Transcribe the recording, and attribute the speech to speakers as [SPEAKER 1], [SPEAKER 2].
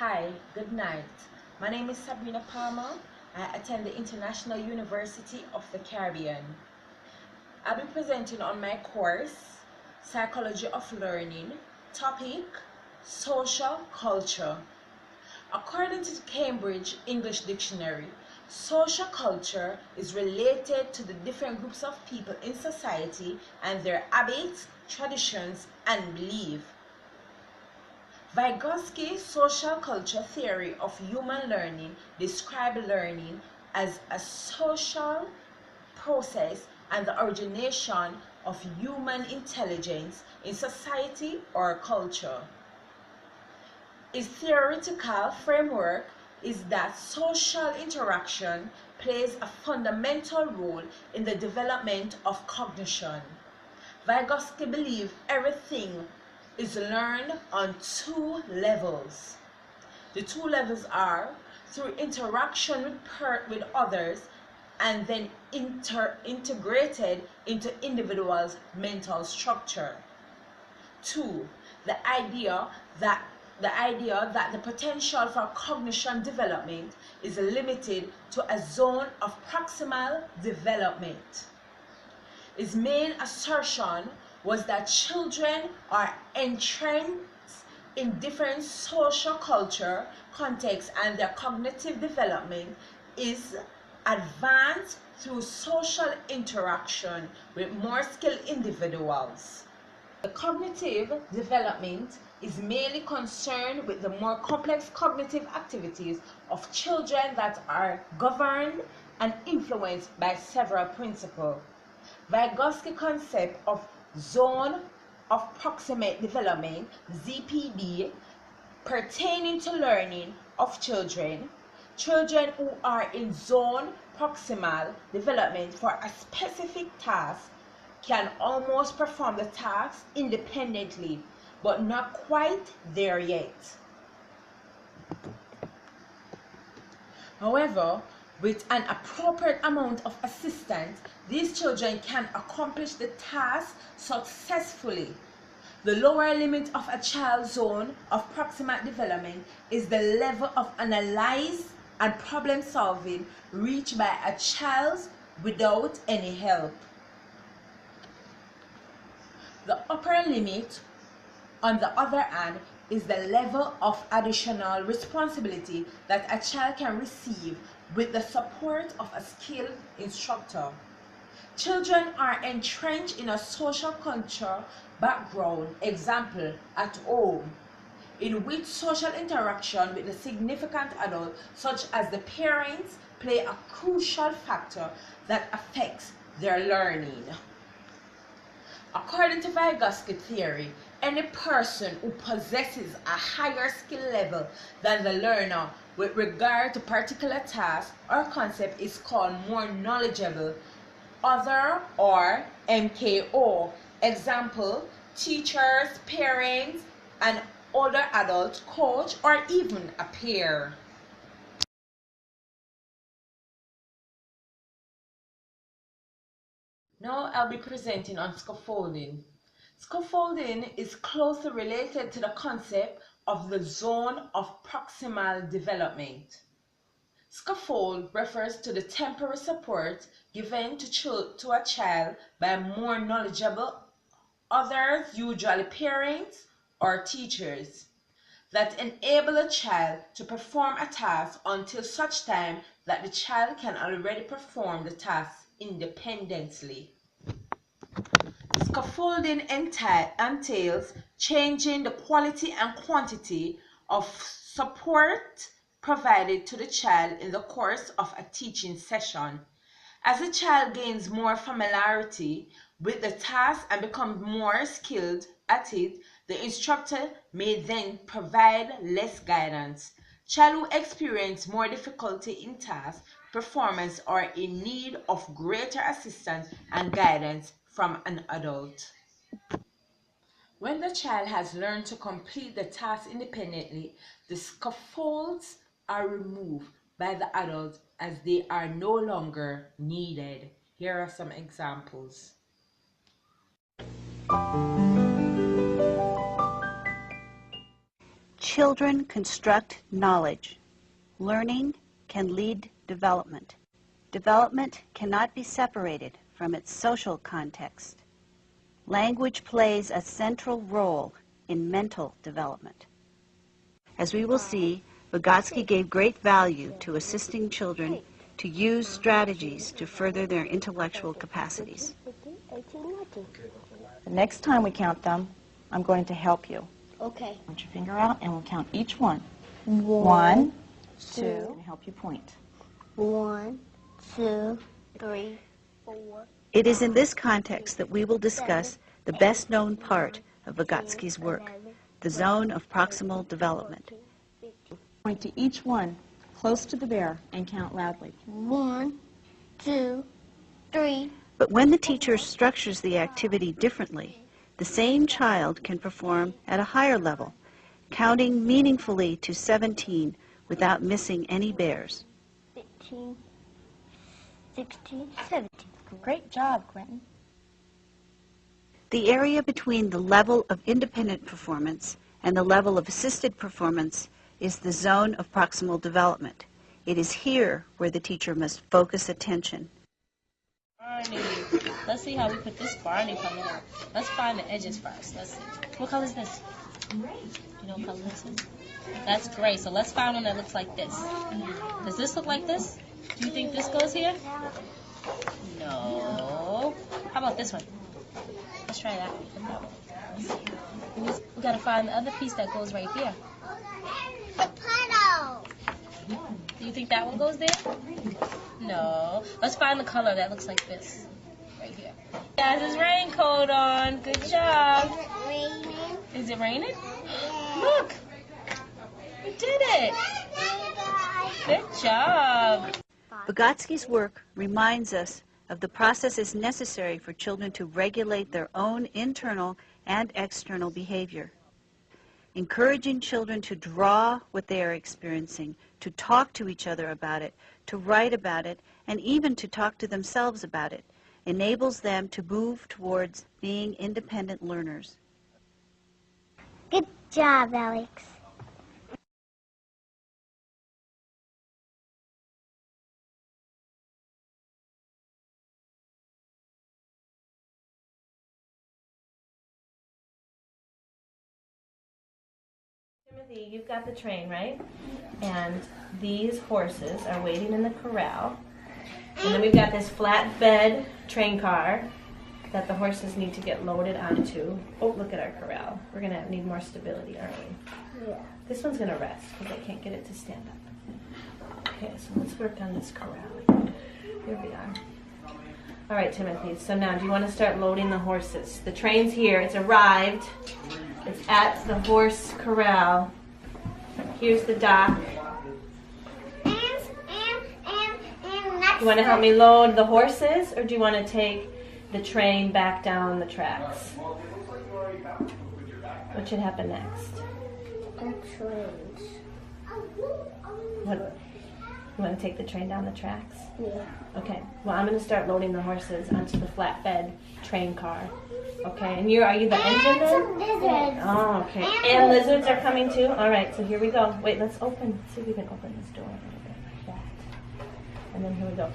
[SPEAKER 1] Hi, good night. My name is Sabrina Palmer. I attend the International University of the Caribbean. I'll be presenting on my course, Psychology of Learning, topic, Social Culture. According to the Cambridge English Dictionary, social culture is related to the different groups of people in society and their habits, traditions, and beliefs. Vygotsky's social culture theory of human learning describes learning as a social process and the origination of human intelligence in society or culture. Its theoretical framework is that social interaction plays a fundamental role in the development of cognition. Vygotsky believed everything is learned on two levels. The two levels are through interaction with others and then integrated into individuals' mental structure. Two, the idea that the potential for cognition development is limited to a zone of proximal development. His main assertion was that children are entrenched in different social culture contexts and their cognitive development is advanced through social interaction with more skilled individuals. The cognitive development is mainly concerned with the more complex cognitive activities of children that are governed and influenced by several principles. Vygotsky's concept of zone of proximate development (ZPD) pertaining to learning of children who are in zone proximal development for a specific task can almost perform the task independently, but not quite there yet. However, with an appropriate amount of assistance, these children can accomplish the task successfully. The lower limit of a child's zone of proximal development is the level of analysis and problem solving reached by a child without any help. The upper limit, on the other hand, is the level of additional responsibility that a child can receive with the support of a skilled instructor. Children are entrenched in a social culture background, example, at home, in which social interaction with the significant adult, such as the parents, play a crucial factor that affects their learning. According to Vygotsky theory, any person who possesses a higher skill level than the learner with regard to particular task or concept is called more knowledgeable, other, or MKO. Example, teachers, parents, an older adult, coach, or even a peer. Now I'll be presenting on scaffolding. Scaffolding is closely related to the concept of the zone of proximal development. Scaffold refers to the temporary support given to a child by more knowledgeable others, usually parents or teachers, that enable a child to perform a task until such time that the child can already perform the task independently. Scaffolding entails changing the quality and quantity of support provided to the child in the course of a teaching session. As the child gains more familiarity with the task and becomes more skilled at it, the instructor may then provide less guidance. Children who experience more difficulty in task performance are in need of greater assistance and guidance from an adult. When the child has learned to complete the task independently, the scaffolds are removed by the adult as they are no longer needed. Here are some examples.
[SPEAKER 2] children construct knowledge, learning can lead development. Development cannot be separated from its social context. Language plays a central role in mental development. As we will see, Vygotsky gave great value to assisting children to use strategies to further their intellectual capacities.
[SPEAKER 3] The next time we count them, I'm going to help you.
[SPEAKER 4] Okay.
[SPEAKER 3] Put your finger out and we'll count each one. 1, 2, and help you point.
[SPEAKER 4] 1, 2, 3, 4.
[SPEAKER 2] It is in this context that we will discuss the best-known part of Vygotsky's work, the zone of proximal development.
[SPEAKER 3] Point to each one close to the bear and count loudly.
[SPEAKER 4] 1, 2, 3.
[SPEAKER 2] But when the teacher structures the activity differently, the same child can perform at a higher level, counting meaningfully to 17 without missing any bears.
[SPEAKER 4] 15, 16, 17.
[SPEAKER 3] Great job, Quentin.
[SPEAKER 2] The area between the level of independent performance and the level of assisted performance is the zone of proximal development. It is here where the teacher must focus attention.
[SPEAKER 5] Barney. Let's see how we put this Barney color on. Let's find the edges first. Let's see. What color is this? You know what color this is? That's gray. So let's find one that looks like this. Does this look like this? Do you think this goes here? No. How about this one? Let's try that one. We gotta find the other piece that goes right here.
[SPEAKER 4] The puddle.
[SPEAKER 5] Do you think that one goes there? No. Let's find the color that looks like this. Right here. He has his raincoat on. Good job.
[SPEAKER 4] Is it raining?
[SPEAKER 5] Is it raining?
[SPEAKER 4] Yeah.
[SPEAKER 5] Look. You did it. Good job.
[SPEAKER 2] Vygotsky's work reminds us of the processes necessary for children to regulate their own internal and external behavior. Encouraging children to draw what they are experiencing, to talk to each other about it, to write about it, and even to talk to themselves about it, enables them to move towards being independent learners.
[SPEAKER 4] Good job, Alex.
[SPEAKER 5] Timothy, you've got the train, right? And these horses are waiting in the corral. And then we've got this flatbed train car that the horses need to get loaded onto. Oh, look at our corral. We're going to need more stability, aren't we?
[SPEAKER 4] Yeah.
[SPEAKER 5] This one's going to rest because I can't get it to stand up. Okay, so let's work on this corral. Here we are. All right, Timothy, so now do you want to start loading the horses? The train's here. It's arrived. It's at the horse corral. Here's the dock. You want to help me load the horses, or do you want to take the train back down the tracks? What should happen next? What, you want to take the train down the tracks?
[SPEAKER 4] Yeah.
[SPEAKER 5] Okay. Well, I'm going to start loading the horses onto the flatbed train car. Okay. And are you the engine then?
[SPEAKER 4] Some lizards.
[SPEAKER 5] Oh, okay. And lizards are coming too? All right. So here we go. Wait, let's see if we can open this door a little bit like that. And then here we go.